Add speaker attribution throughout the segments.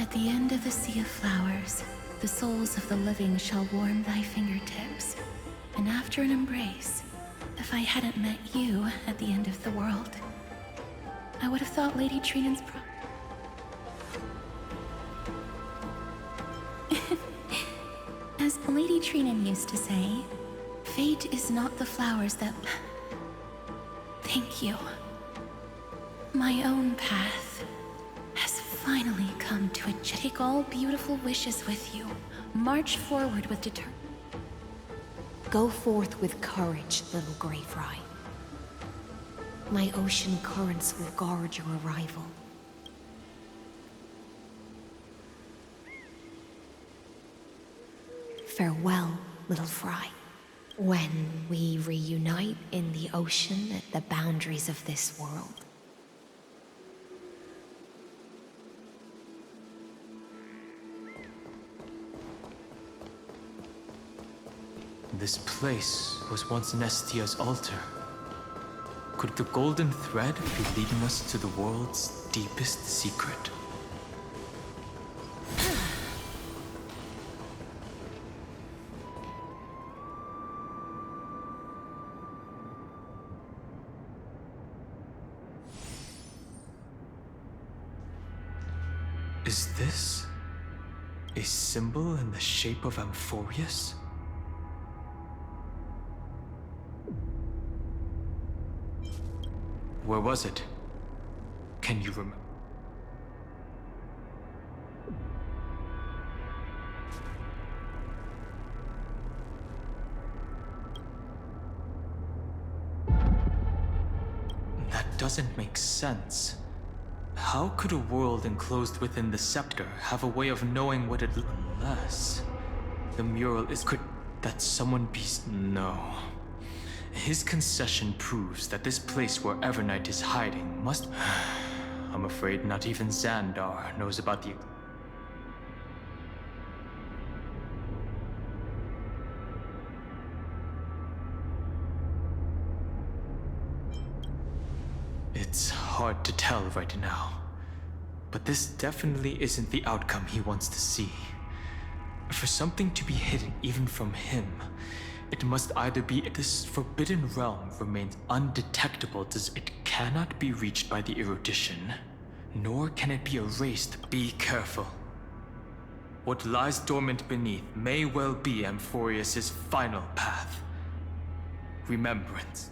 Speaker 1: At the end of the sea of flowers, the souls of the living shall warm thy fingertips. And after an embrace, if I hadn't met you at the end of the world, I would have thought Lady Trinan's As Lady Trinan used to say, fate is not the flowers that... Thank you. My own path has finally come to a... Take all beautiful wishes with you. March forward with determination.
Speaker 2: Go forth with courage, little Grey Fry. My ocean currents will guard your arrival. Farewell, little Fry. When we reunite in the ocean at the boundaries of this world.
Speaker 3: This place was once Nestia's altar. Could the golden thread be leading us to the world's deepest secret? Is this a symbol in the shape of Ampheu? Where was it? Can you remember? That doesn't make sense. How could a world enclosed within the scepter have a way of knowing what it... Unless... the mural is... Could that someone be... No. His concession proves that this place where Evernight is hiding must... I'm afraid not even Xandar knows about the... It's hard to tell right now, but this definitely isn't the outcome he wants to see. For something to be hidden even from him, it must either be this forbidden realm remains undetectable as it cannot be reached by the erudition, nor can it be erased. Be careful. What lies dormant beneath may well be Ampheu's final path. Remembrance.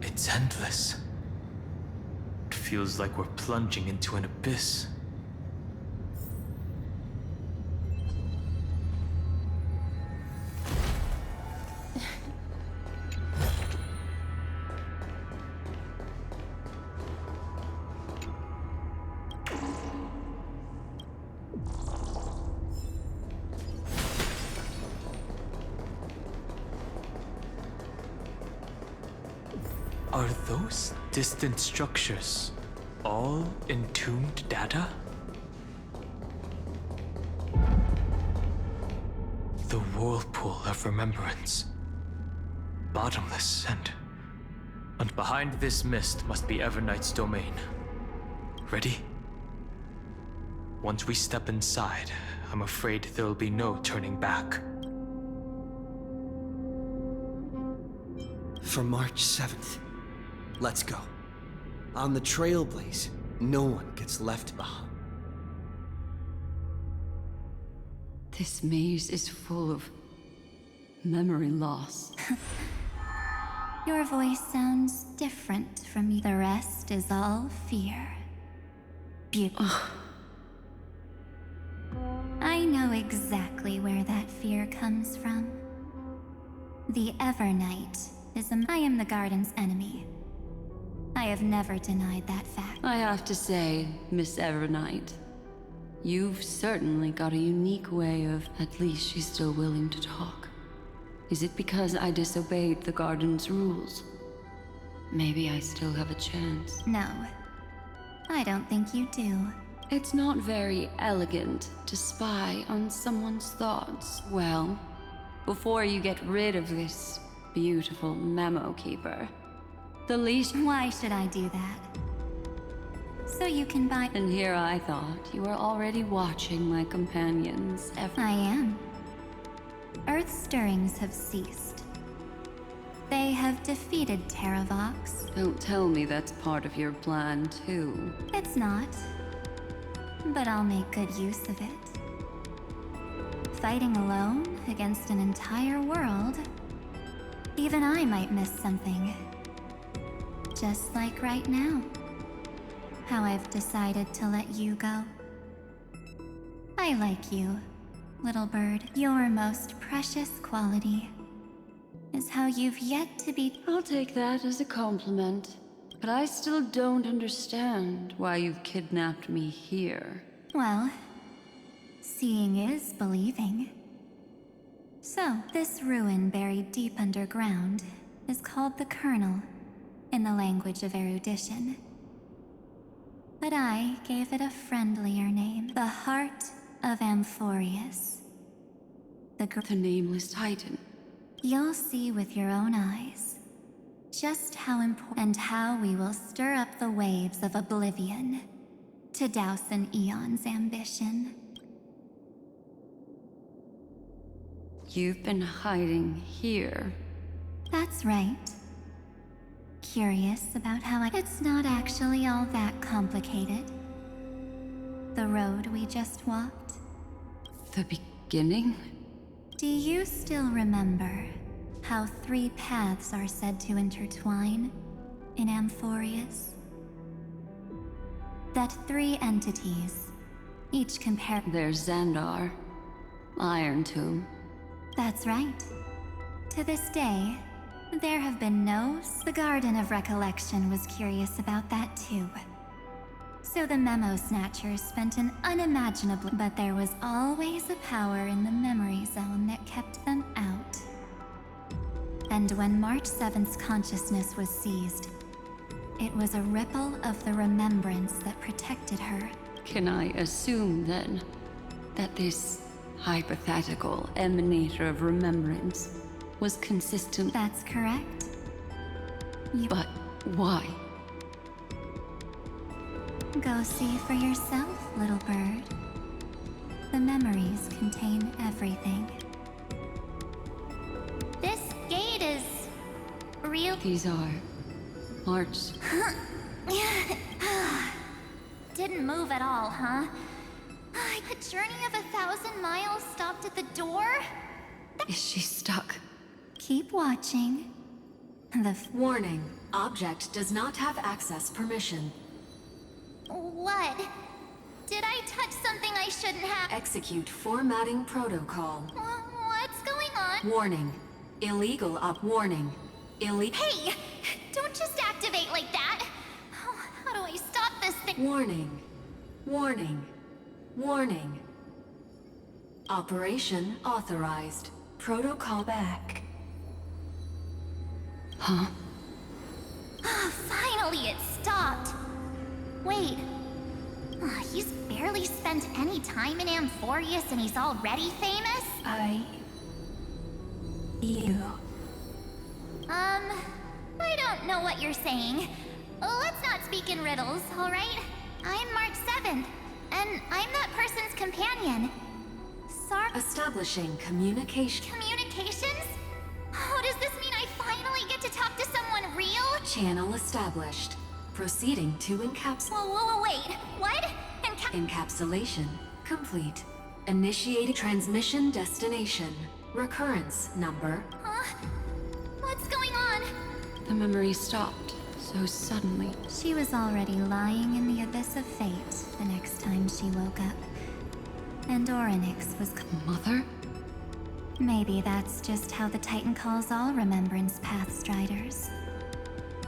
Speaker 3: It's endless. It feels like we're plunging into an abyss. Are those distant structures all entombed data? The whirlpool of remembrance. Bottomless and behind this mist must be Evernight's domain. Ready? Once we step inside, I'm afraid there'll be no turning back.
Speaker 4: For March 7th. Let's go. On the Trailblaze, no one gets left behind.
Speaker 5: This maze is full of memory loss.
Speaker 6: Your voice sounds different from me. The rest is all fear. Beauty. I know exactly where that fear comes from. The Evernight is I am the Garden's enemy. I have never denied that fact.
Speaker 5: I have to say, Miss Evernight, You've certainly got a unique way of... At least she's still willing to talk. Is it because I disobeyed the garden's rules? Maybe I still have a chance.
Speaker 6: No, I don't think you do.
Speaker 5: It's not very elegant to spy on someone's thoughts. Well, before you get rid of this beautiful memo keeper, the least...
Speaker 6: Why should I do that? So you can buy...
Speaker 5: And here I thought you were already watching my companions.
Speaker 6: I am. Earth's stirrings have ceased. They have defeated Terravox.
Speaker 5: Don't tell me that's part of your plan, too.
Speaker 6: It's not. But I'll make good use of it. Fighting alone against an entire world, even I might miss something. Just like right now. How I've decided to let you go. I like you, little bird. Your most precious quality is how you've yet to be...
Speaker 5: I'll take that as a compliment. But I still don't understand why you've kidnapped me here.
Speaker 6: Well, seeing is believing. So, this ruin buried deep underground is called the Kernel, in the language of erudition. But I gave it a friendlier name, the Heart of Amphorius.
Speaker 5: The Nameless Titan.
Speaker 6: You'll see with your own eyes just how important and how we will stir up the waves of oblivion to douse an eon's ambition.
Speaker 5: You've been hiding here.
Speaker 6: That's right. Curious about how It's not actually all that complicated. The road we just walked.
Speaker 5: The beginning?
Speaker 6: Do you still remember how 3 paths are said to intertwine in Amphorius? That 3 entities, each compare...
Speaker 5: There's Xandar, Iron Tomb.
Speaker 6: That's right. To this day, there have been no... The Garden of Recollection was curious about that too. So the Memo Snatchers spent an unimaginable... But there was always a power in the memory zone that kept them out. And when March 7th's consciousness was seized, it was a ripple of the remembrance that protected her.
Speaker 5: Can I assume, then, that this hypothetical emanator of remembrance was consistent?
Speaker 6: That's correct.
Speaker 5: But why?
Speaker 6: Go see for yourself, little bird. The memories contain everything. This gate is... real...
Speaker 5: These are marks.
Speaker 6: Didn't move at all, huh? A journey of 1,000 miles stopped at the door?
Speaker 5: Is she stuck?
Speaker 6: Keep watching.
Speaker 2: Warning. Object does not have access permission.
Speaker 6: What? Did I touch something I shouldn't have?
Speaker 2: Execute formatting protocol.
Speaker 6: What's going on?
Speaker 2: Warning. Illegal warning.
Speaker 6: Hey! Don't just activate like that! How do I stop this thing?
Speaker 2: Warning. Warning. Warning. Operation authorized. Protocol back.
Speaker 5: Huh?
Speaker 6: Finally, it stopped. Wait. He's barely spent any time in Amphorius and he's already famous? I don't know what you're saying. Let's not speak in riddles, alright? I'm March 7th, and I'm that person's companion.
Speaker 2: Establishing communication.
Speaker 6: Communications? Oh, does this mean I finally get to talk to someone real?
Speaker 2: Channel established. Proceeding to
Speaker 6: Whoa, wait. What?
Speaker 2: Encapsulation complete. Initiating transmission destination. Recurrence number.
Speaker 6: Huh? What's going on?
Speaker 5: The memory stopped so suddenly.
Speaker 6: She was already lying in the abyss of fate the next time she woke up. And Orynyx was...
Speaker 5: Mother?
Speaker 6: Maybe that's just how the Titan calls all Remembrance Path Striders.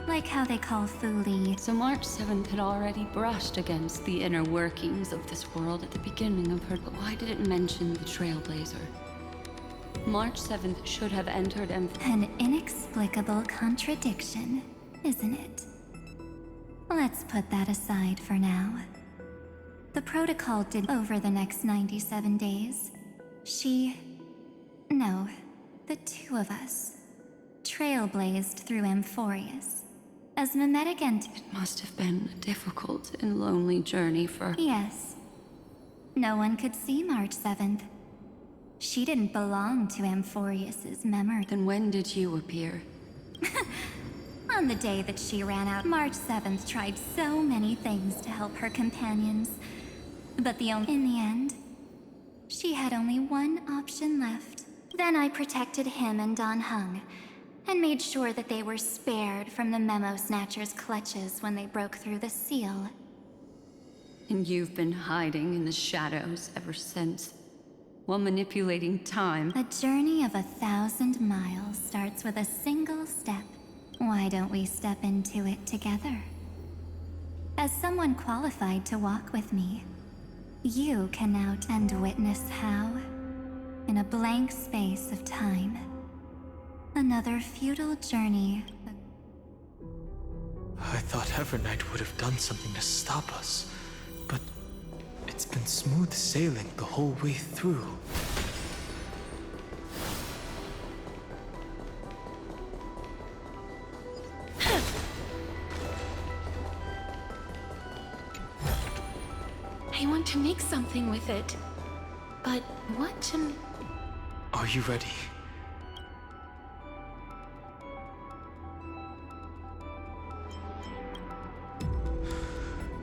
Speaker 6: Like how they call Thule.
Speaker 5: So March 7th had already brushed against the inner workings of this world at the beginning of her... But why did it mention the Trailblazer? March 7th should have entered
Speaker 6: An inexplicable contradiction, isn't it? Let's put that aside for now. The protocol did over the next 97 days. No, the two of us, trailblazed through Amphorius. As mimetic and...
Speaker 5: It must have been a difficult and lonely journey for...
Speaker 6: Yes. No one could see March 7th. She didn't belong to Amphorius's memory.
Speaker 5: Then when did you appear?
Speaker 6: On the day that she ran out, March 7th tried so many things to help her companions. But in the end, she had only one option left. Then I protected him and Don Hung, and made sure that they were spared from the Memo Snatcher's clutches when they broke through the seal.
Speaker 5: And you've been hiding in the shadows ever since, while manipulating time.
Speaker 6: A journey of 1,000 miles starts with a single step. Why don't we step into it together? As someone qualified to walk with me, you can now and witness how, in a blank space of time, another futile journey.
Speaker 3: I thought Evernight would have done something to stop us, but it's been smooth sailing the whole way through.
Speaker 1: I want to make something with it. But what
Speaker 3: Are you ready?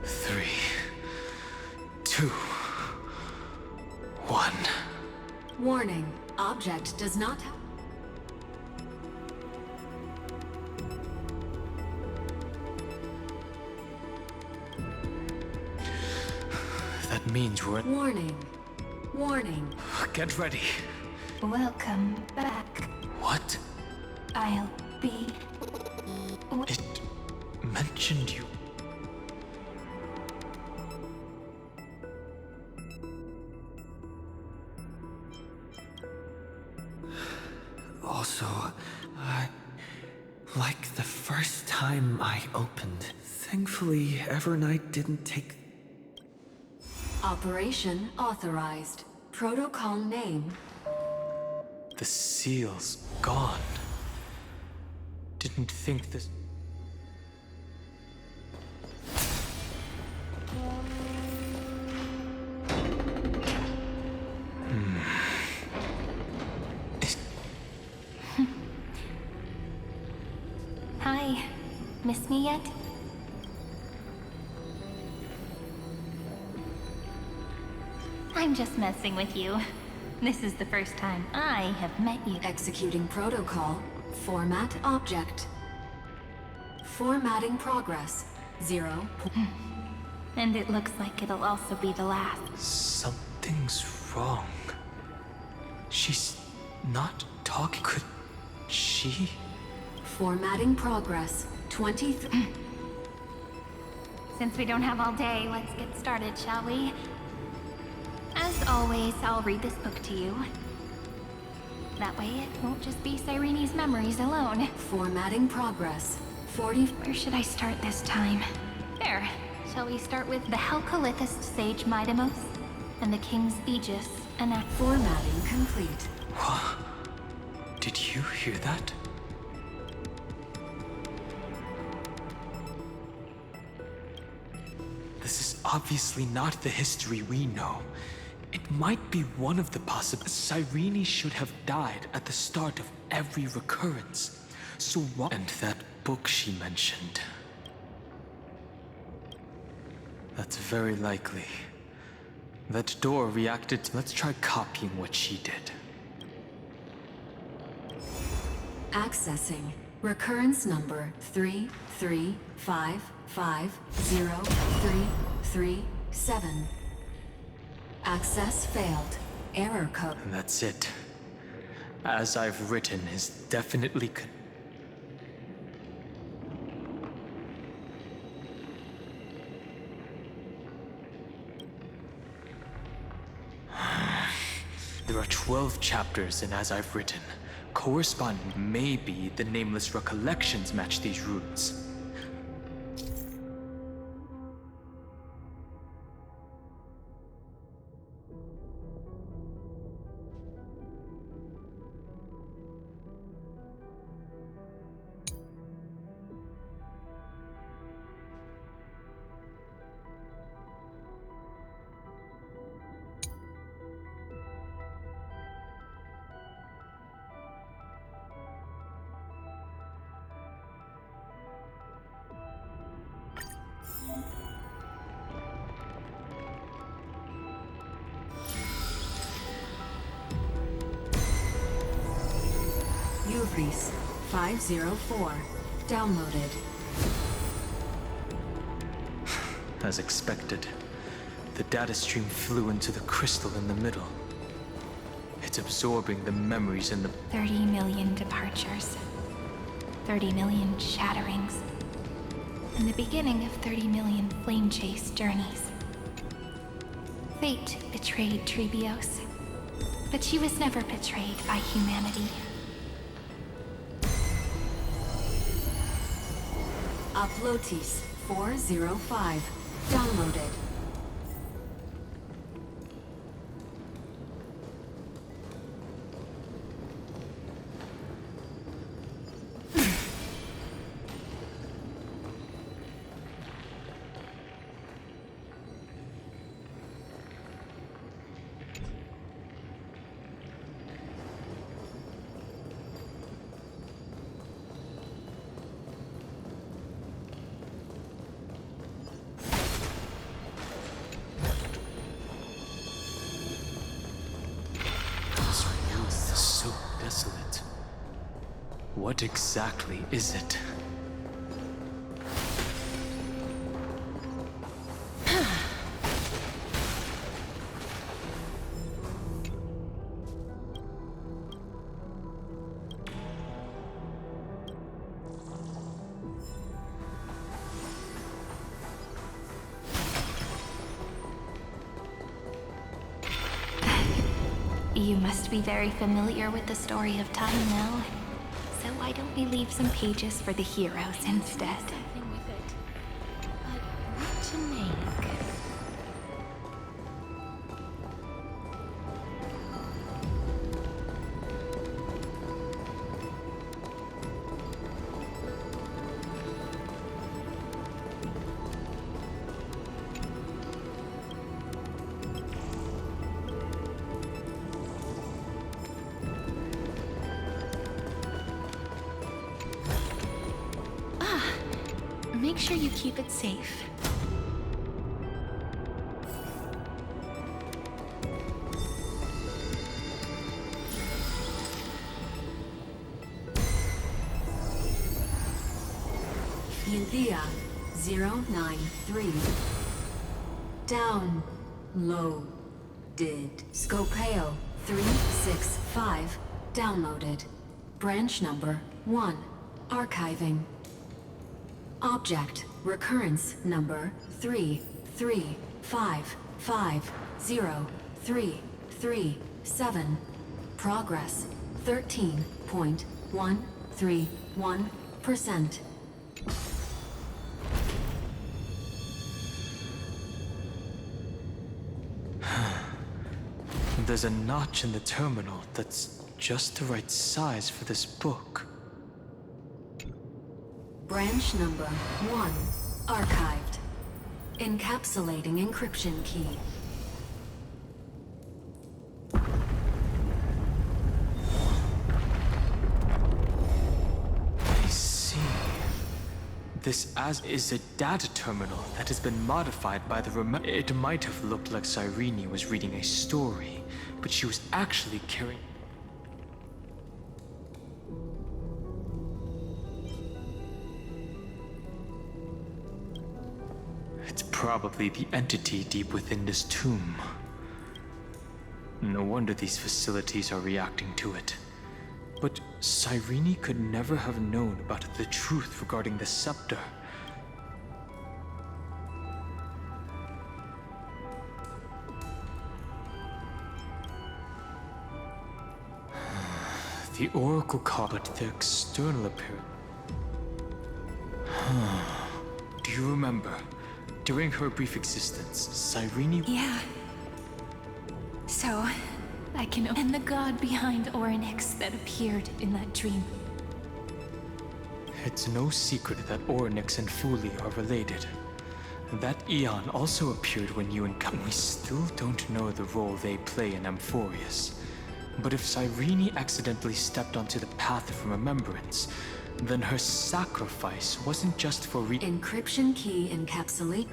Speaker 3: Three, two, one.
Speaker 2: Warning, object does not have...
Speaker 3: That means we're...
Speaker 2: Warning. Warning.
Speaker 3: Get ready.
Speaker 6: Welcome back.
Speaker 3: What?
Speaker 6: I'll be...
Speaker 3: It mentioned you.
Speaker 4: Also, like the first time I opened, thankfully Evernight didn't take...
Speaker 2: Operation authorized. Protocol name.
Speaker 3: The seal's gone. Didn't think this...
Speaker 6: Hi. Miss me yet? I'm just messing with you. This is the first time I have met you.
Speaker 2: Executing protocol. Format object. Formatting progress. 0.
Speaker 6: And it looks like it'll also be the last.
Speaker 3: Something's wrong. She's not talking. Could she?
Speaker 2: Formatting progress. 23.
Speaker 6: Since we don't have all day, let's get started, shall we? As always, I'll read this book to you. That way it won't just be Cyrene's memories alone.
Speaker 2: Formatting progress. 40.
Speaker 6: Where should I start this time? There. Shall we start with the Helcolithist sage Midamos and the King's Aegis and that...
Speaker 2: Formatting complete.
Speaker 3: What? Did you hear that? This is obviously not the history we know. It might be one of the possible... Cyrene should have died at the start of every recurrence. So what... And that book she mentioned. That's very likely. That door reacted... Let's try copying what she did.
Speaker 2: Accessing. Recurrence number 335503337. Access failed. Error code.
Speaker 3: And that's it. As I've written is definitely There are 12 chapters, and as I've written, corresponding maybe the nameless recollections match these roots.
Speaker 7: Uvris 504. Downloaded.
Speaker 3: As expected, the data stream flew into the crystal in the middle. It's absorbing the memories in the
Speaker 1: 30 million departures. 30 million shatterings. And the beginning of 30 million flame chase journeys. Fate betrayed Trebios, but she was never betrayed by humanity.
Speaker 7: Uplotis 405. Downloaded.
Speaker 3: What exactly is it?
Speaker 1: You must be very familiar with the story of time now. So why don't we leave some pages for the heroes instead?
Speaker 2: Something with it. But what to make?
Speaker 1: Make sure you keep it safe.
Speaker 7: India 093. Downloaded. Scopeo 365. Downloaded. Branch number 1. Archiving. Object recurrence number 335503337. Progress 13.131%.
Speaker 3: There's a notch in the terminal that's just the right size for this book.
Speaker 7: Branch number 1. Archived. Encapsulating encryption key.
Speaker 3: I see. This as is a data terminal that has been modified by the It might have looked like Cyrene was reading a story, but she was actually carrying... It's probably the entity deep within this tomb. No wonder these facilities are reacting to it. But Cyrene could never have known about the truth regarding the scepter. The Oracle card, but the external appearance. Do you remember? During her brief existence, Cyrene...
Speaker 1: Yeah. So, I can... And the god behind Orynyx that appeared in that dream.
Speaker 3: It's no secret that Orynyx and Fuli are related. That Eon also appeared when you encountered. We still don't know the role they play in Amphoreus. But if Cyrene accidentally stepped onto the path of remembrance, then her sacrifice wasn't just for
Speaker 7: Encryption key encapsulate.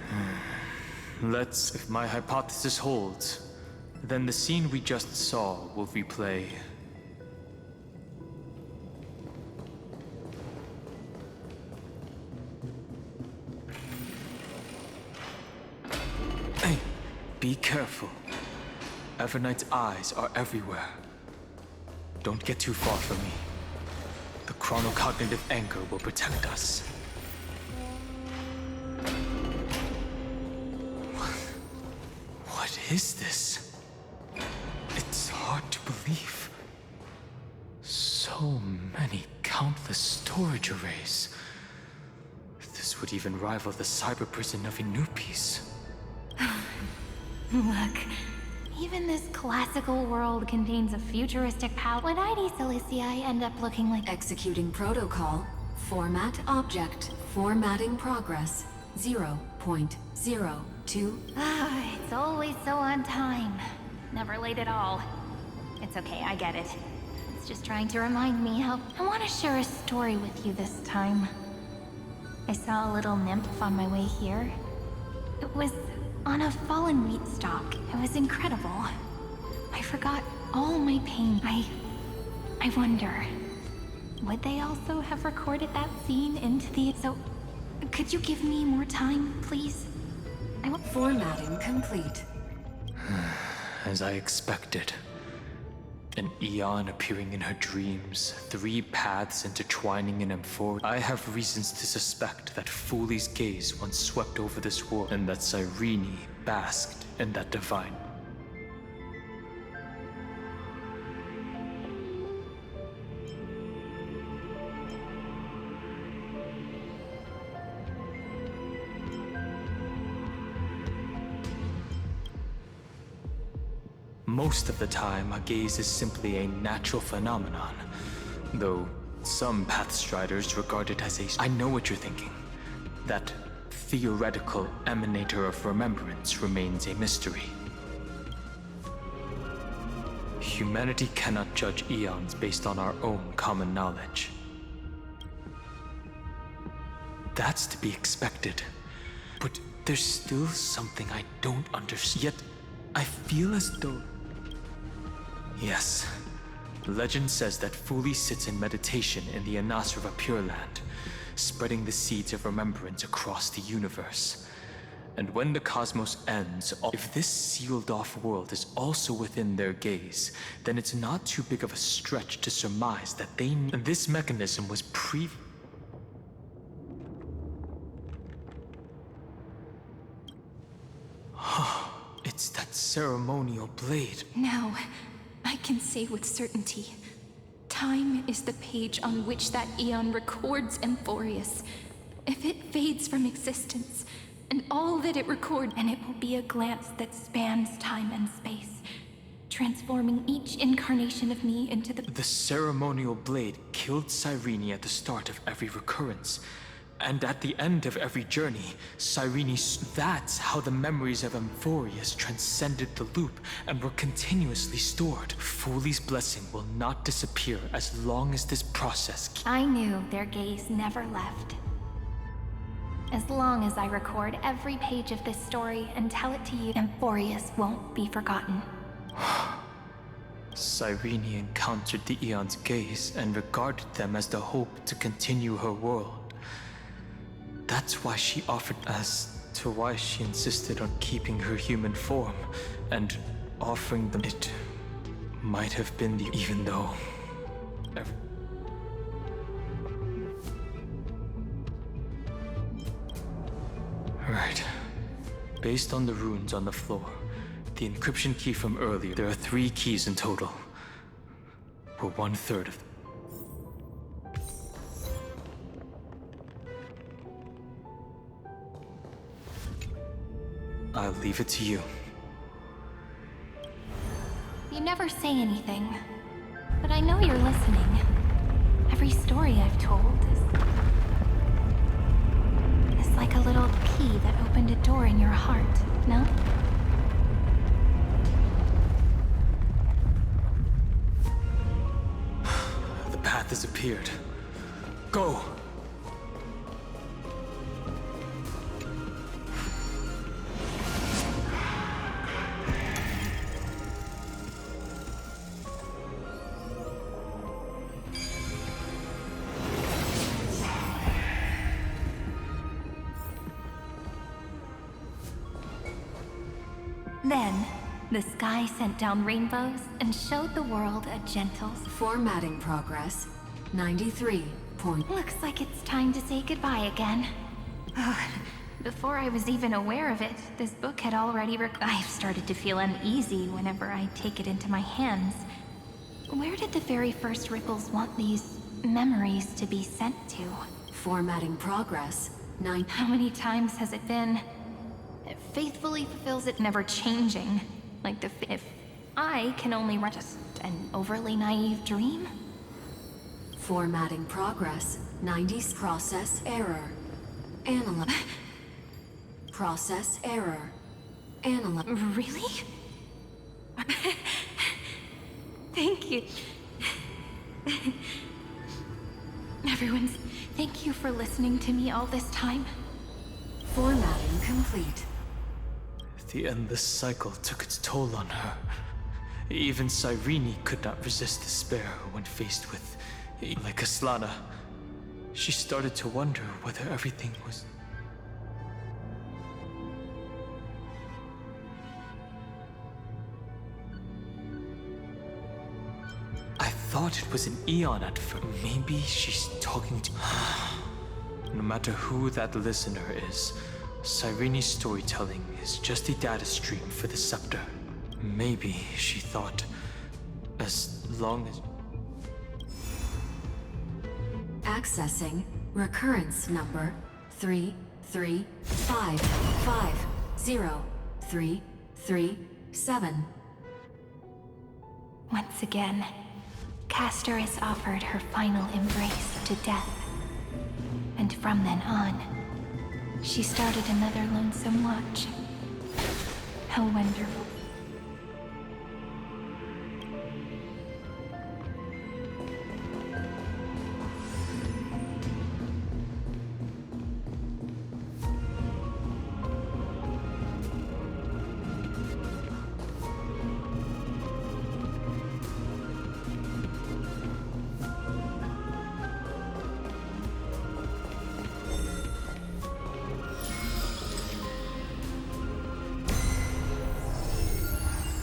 Speaker 3: If my hypothesis holds, then the scene we just saw will replay. Hey, be careful. Everknight's eyes are everywhere. Don't get too far from me. The chronocognitive anchor will protect us. What is this? It's hard to believe. So many countless storage arrays. This would even rival the cyber prison of Inupis.
Speaker 6: Look, even this classical world contains a futuristic power. Would ID Silicii end up looking like...
Speaker 7: Executing protocol. Format object. Formatting progress. 0.02.
Speaker 6: It's always so on time. Never late at all. It's okay, I get it. It's just trying to remind me how... I want to share a story with you this time. I saw a little nymph on my way here. It was on a fallen wheat stalk. It was incredible. I forgot all my pain. I wonder, would they also have recorded that scene into the... So, could you give me more time, please? I want...
Speaker 7: Formatting complete.
Speaker 3: As I expected. An Eon appearing in her dreams, 3 paths intertwining in Ampheu. I have reasons to suspect that Fuli's gaze once swept over this world, and that Cyrene basked in that divine. Most of the time, a gaze is simply a natural phenomenon, though some Pathstriders regard it as a... I know what you're thinking. That theoretical emanator of remembrance remains a mystery. Humanity cannot judge eons based on our own common knowledge. That's to be expected. But there's still something I don't understand. Yet, I feel as though... Yes. Legend says that Fuli sits in meditation in the Anasrava Pure Land, spreading the seeds of remembrance across the universe. And when the cosmos ends, if this sealed-off world is also within their gaze, then it's not too big of a stretch to surmise that this mechanism was It's that ceremonial blade.
Speaker 1: Now, I can say with certainty, time is the page on which that Eon records Amphoreus. If it fades from existence, and all that it records, and it will be a glance that spans time and space, transforming each incarnation of me into the
Speaker 3: ceremonial blade killed Cyrene at the start of every recurrence. And at the end of every journey, that's how the memories of Amphoreus transcended the loop and were continuously stored. Fuli's blessing will not disappear as long as this process...
Speaker 6: I knew their gaze never left. As long as I record every page of this story and tell it to you, Amphoreus won't be forgotten.
Speaker 3: Cyrene encountered the Eon's gaze and regarded them as the hope to continue her world. That's why she offered, as to why she insisted on keeping her human form and offering them. It might have been the... even though... Right. Based on the runes on the floor, the encryption key from earlier, there are 3 keys in total. We're 1/3 of them. I'll leave it to you.
Speaker 1: You never say anything, but I know you're listening. Every story I've told is like a little key that opened a door in your heart, no?
Speaker 3: The path has appeared. Go!
Speaker 1: Then, the sky sent down rainbows and showed the world a gentle...
Speaker 7: Formatting progress 93 point.
Speaker 1: Looks like it's time to say goodbye again. Before I was even aware of it, this book had already I've started to feel uneasy whenever I take it into my hands. Where did the very first ripples want these memories to be sent to?
Speaker 7: Formatting progress 9.
Speaker 1: How many times has it been? It faithfully fulfills it, never changing. Like if I can only run just an overly naive dream?
Speaker 7: Formatting progress 90. Process error. Analyze. Process error. Analyze.
Speaker 1: Really? Thank you. Everyone's... Thank you for listening to me all this time.
Speaker 7: Formatting complete.
Speaker 3: The endless cycle took its toll on her. Even Cyrene could not resist despair when faced with... like Aslana. She started to wonder whether everything was... I thought it was an Eon at first. Maybe she's talking to... No matter who that listener is, Cyrene's storytelling is just a data stream for the scepter. Maybe, she thought, as long as...
Speaker 7: Accessing recurrence number 335503337.
Speaker 1: Once again, Castor is offered her final embrace to death. And from then on, she started another lonesome watch. How wonderful.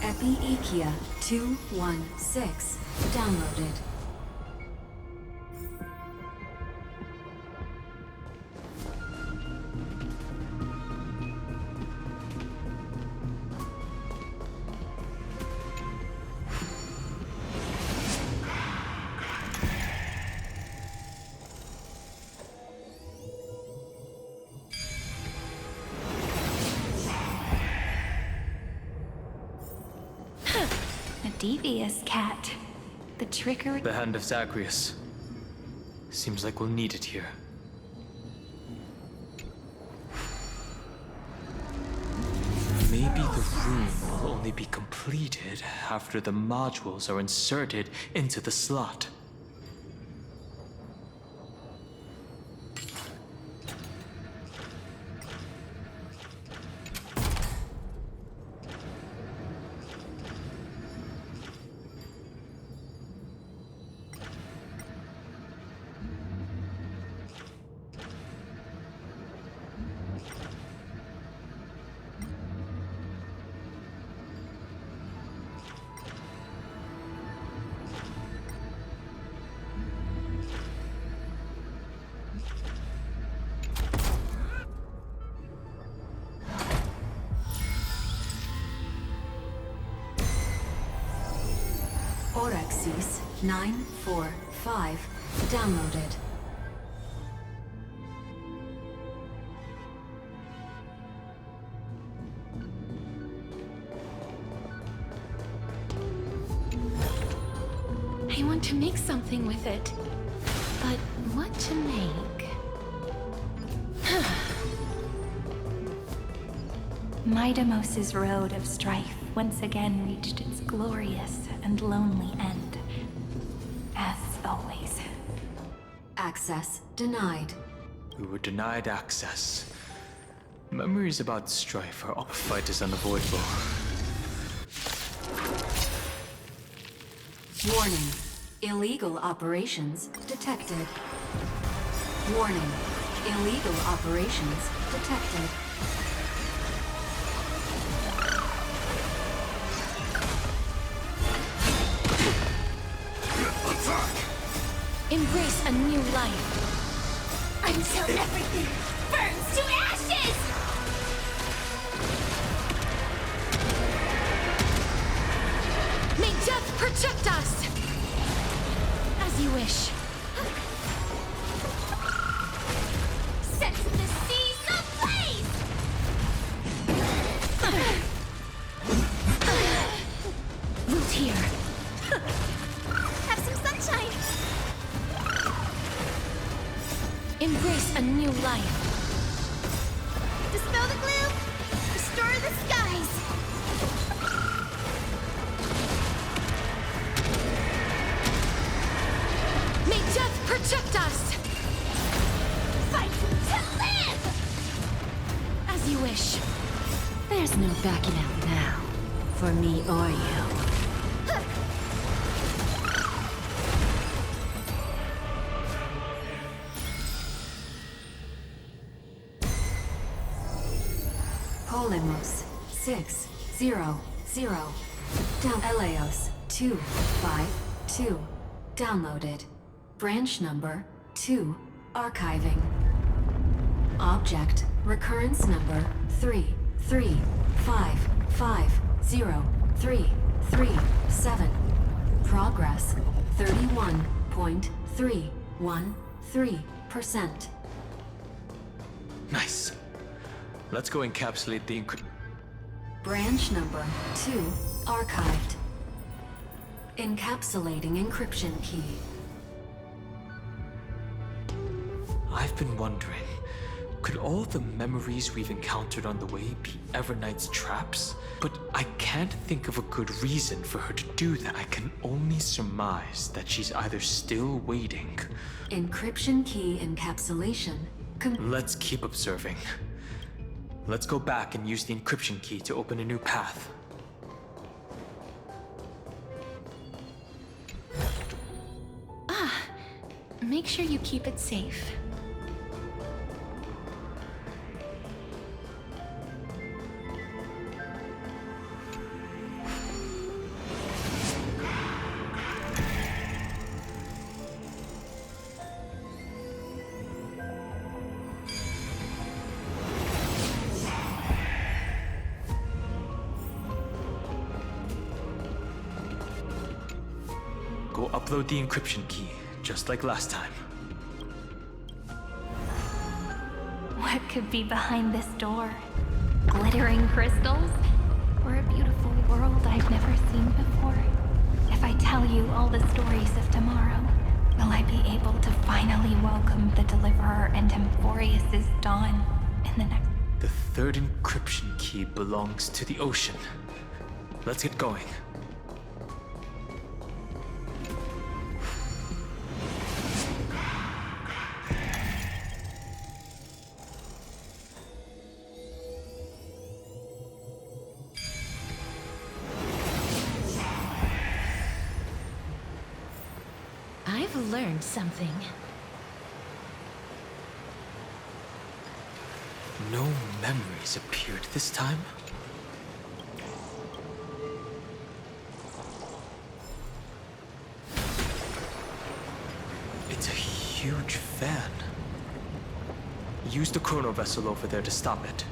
Speaker 7: Epiikia 216 downloaded.
Speaker 1: Devious cat. The trickery...
Speaker 3: The hand of Zagreus. Seems like we'll need it here. Maybe the room will only be completed after the modules are inserted into the slot.
Speaker 7: Orexis 945 downloaded.
Speaker 1: I want to make something with it. But what to make?
Speaker 6: Midamos's road of strife once again reached its glorious and lonely end. As always.
Speaker 7: Access denied.
Speaker 3: We were denied access. Memories about strife are all. A fight is unavoidable.
Speaker 7: Warning. Illegal operations detected. Warning. Illegal operations detected.
Speaker 1: Embrace a new life.
Speaker 6: Until everything burns to ashes!
Speaker 1: May death protect us! As you wish.
Speaker 6: Set the seas ablaze!
Speaker 1: Root here.
Speaker 6: Have some sunshine!
Speaker 1: Embrace a new life.
Speaker 6: Dispel the gloom! Restore the skies!
Speaker 1: May death protect us!
Speaker 6: Fight to live!
Speaker 1: As you wish.
Speaker 2: There's no backing out now. For me or you.
Speaker 7: Polymos 600. Down Eleos 252. Downloaded. Branch number 2. Archiving. Object recurrence number 335503337. Progress 31.313%.
Speaker 3: Nice. Let's go encapsulate the
Speaker 7: Branch number 2 archived. Encapsulating encryption key.
Speaker 3: I've been wondering, could all the memories we've encountered on the way be Everknight's traps? But I can't think of a good reason for her to do that. I can only surmise that she's either still waiting.
Speaker 7: Encryption key encapsulation.
Speaker 3: Let's keep observing. Let's go back and use the encryption key to open a new path.
Speaker 1: Make sure you keep it safe.
Speaker 3: Go upload the encryption key, just like last time.
Speaker 6: What could be behind this door? Glittering crystals? Or a beautiful world I've never seen before? If I tell you all the stories of tomorrow, will I be able to finally welcome the Deliverer and Ampheu's dawn in the next...
Speaker 3: The third encryption key belongs to the ocean. Let's get going.
Speaker 1: I've learned something.
Speaker 3: No memories appeared this time. It's a huge fan. Use the chrono vessel over there to stop it.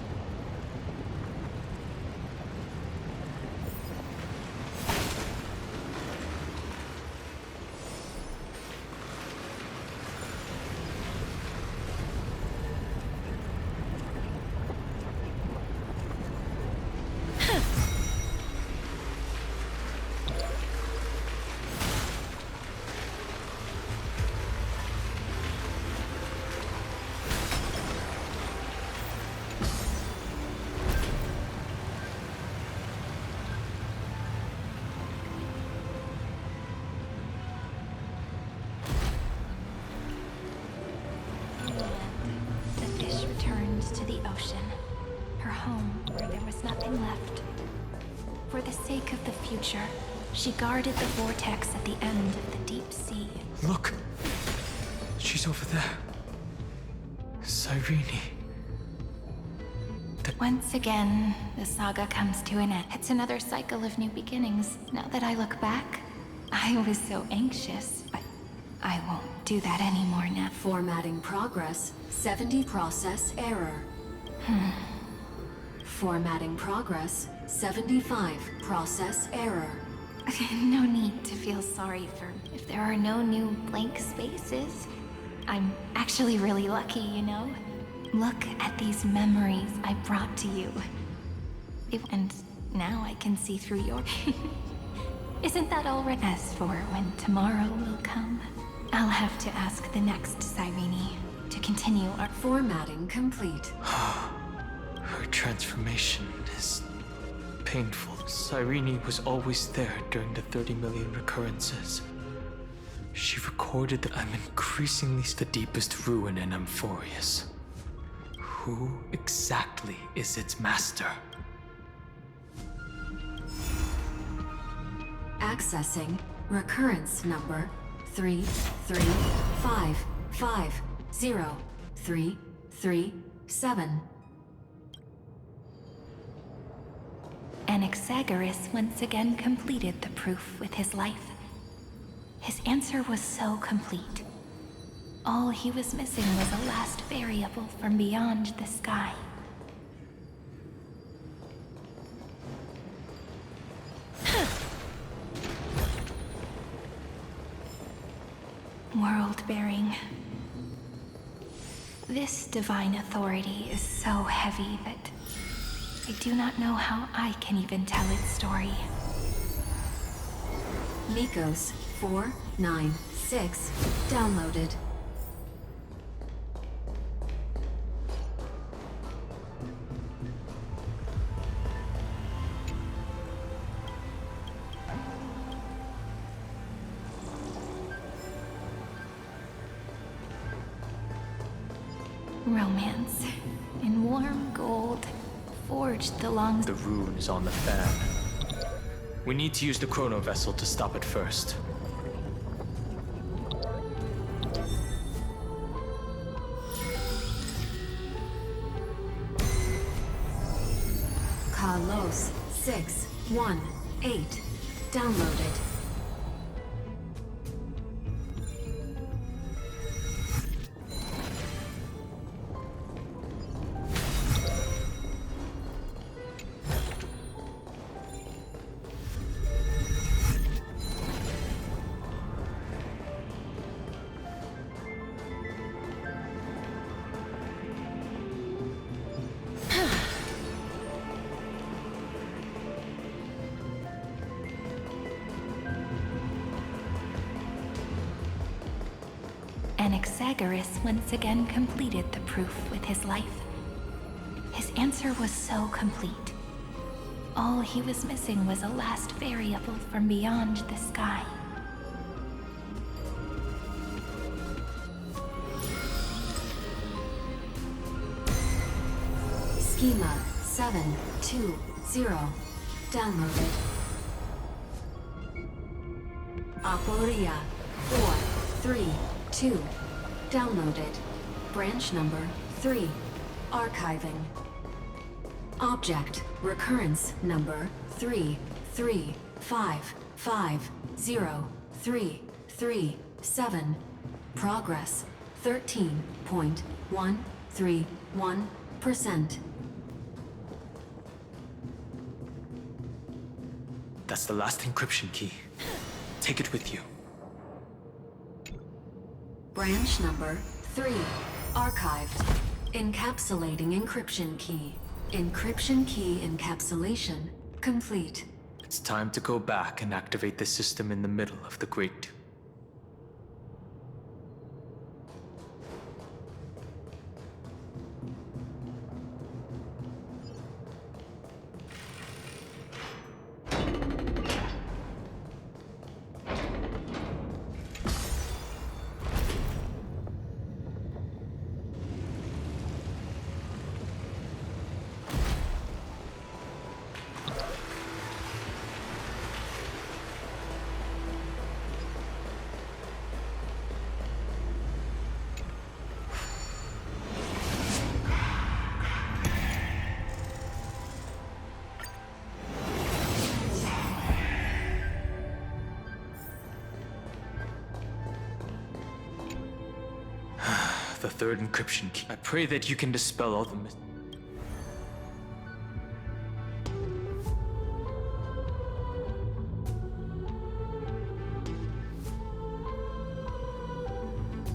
Speaker 1: sake of the future, she guarded the vortex at the end of the deep sea.
Speaker 3: Look! She's over there. Cyrene.
Speaker 1: Once again, the saga comes to an end. It's another cycle of new beginnings. Now that I look back, I was so anxious, but I won't do that anymore now.
Speaker 7: Formatting progress, 70 process error. Formatting progress, 75 process error.
Speaker 1: No need to feel sorry for if there are no new blank spaces. I'm actually really lucky, you know? Look at these memories I brought to you. And now I can see through your... Isn't that all right? As for when tomorrow will come, I'll have to ask the next Cyrene to continue our...
Speaker 7: Formatting complete.
Speaker 3: Her transformation is painful. Cyrene was always there during the 30 million recurrences. She recorded that I'm increasingly the deepest ruin in Ampheu. Who exactly is its master?
Speaker 7: Accessing recurrence number 335503337.
Speaker 1: Anaxagoras once again completed the proof with his life. His answer was so complete. All he was missing was a last variable from beyond the sky. World-bearing. This divine authority is so heavy that I do not know how I can even tell its story.
Speaker 7: Nikos 496 downloaded.
Speaker 1: Romance in warm gold, forged the long...
Speaker 3: The rune is on the fan. We need to use the chrono vessel to stop it first.
Speaker 7: Carlos 618 downloaded.
Speaker 1: Anaxagoras once again completed the proof with his life. His answer was so complete. All he was missing was a last variable from beyond the sky.
Speaker 7: Schema 720 downloaded. Aporia 432 downloaded. Branch number 3 archiving. Object recurrence number 335503337. Progress 13.131%.
Speaker 3: That's the last encryption key. Take it with you.
Speaker 7: Branch number 3 archived. Encapsulating encryption key. Encryption key encapsulation complete.
Speaker 3: It's time to go back and activate the system in the middle of the Great. the third encryption key. I pray that you can dispel all the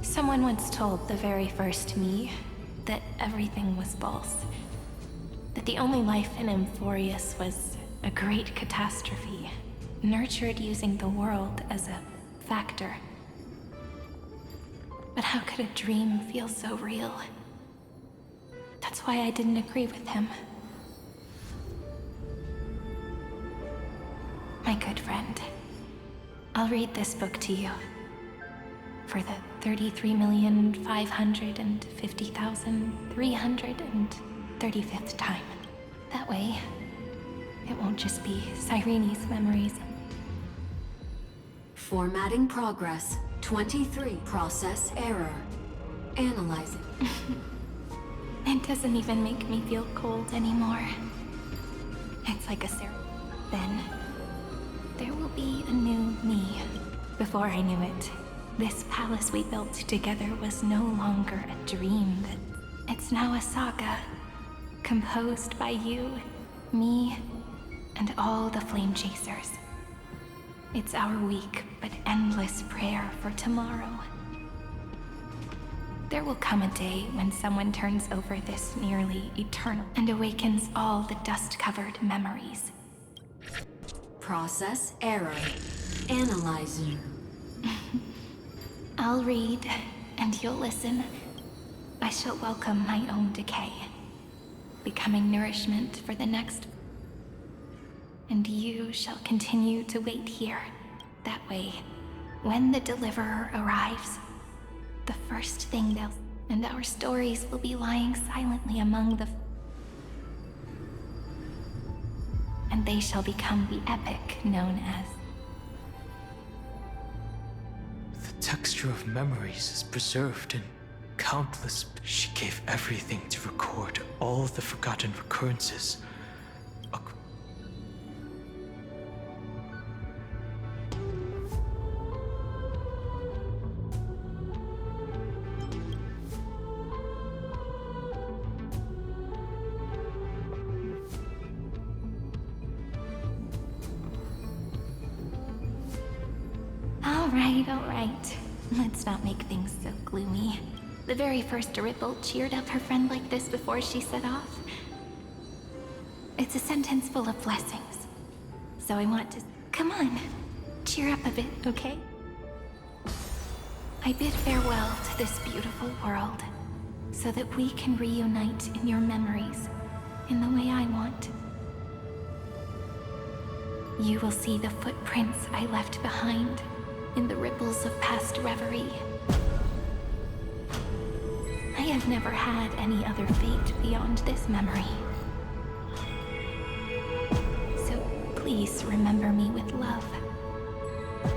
Speaker 1: Someone once told the very first me that everything was false. That the only life in Amphorius was a great catastrophe, nurtured using the world as a factor. But how could a dream feel so real? That's why I didn't agree with him. My good friend, I'll read this book to you. For the 33,550,335th time. That way, it won't just be Cyrene's memories.
Speaker 7: Formatting progress. 23. Process error. Analyzing.
Speaker 1: It doesn't even make me feel cold anymore. It's like a Then, there will be a new me. Before I knew it, this palace we built together was no longer a dream. It's now a saga, composed by you, me, and all the flame chasers. It's our weak but endless prayer for tomorrow. There will come a day when someone turns over this nearly eternal and awakens all the dust-covered memories.
Speaker 7: Process error. Analyzing.
Speaker 1: I'll read, and you'll listen. I shall welcome my own decay, becoming nourishment for the next. And you shall continue to wait here. That way, when the Deliverer arrives, the first thing they'll... And our stories will be lying silently among the... And they shall become the epic known as...
Speaker 3: The texture of memories is preserved in countless... She gave everything to record all the forgotten recurrences.
Speaker 1: All right. Let's not make things so gloomy. The very first Ripple cheered up her friend like this before she set off. It's a sentence full of blessings. So I want to... Come on. Cheer up a bit, okay? I bid farewell to this beautiful world, so that we can reunite in your memories, in the way I want. You will see the footprints I left behind, in the ripples of past reverie. I have never had any other fate beyond this memory. So please remember me with love,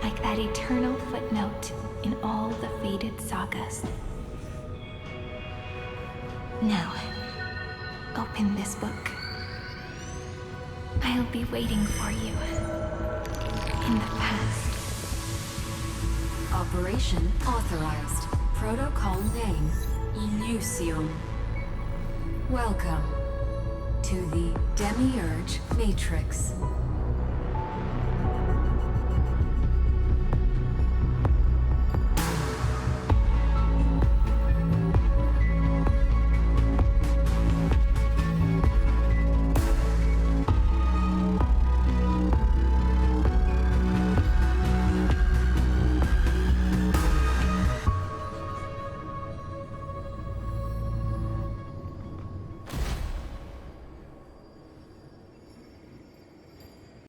Speaker 1: like that eternal footnote in all the faded sagas. Now, open this book. I'll be waiting for you in the past.
Speaker 7: Operation authorized. Protocol name, Elysium. Welcome to the Demiurge Matrix.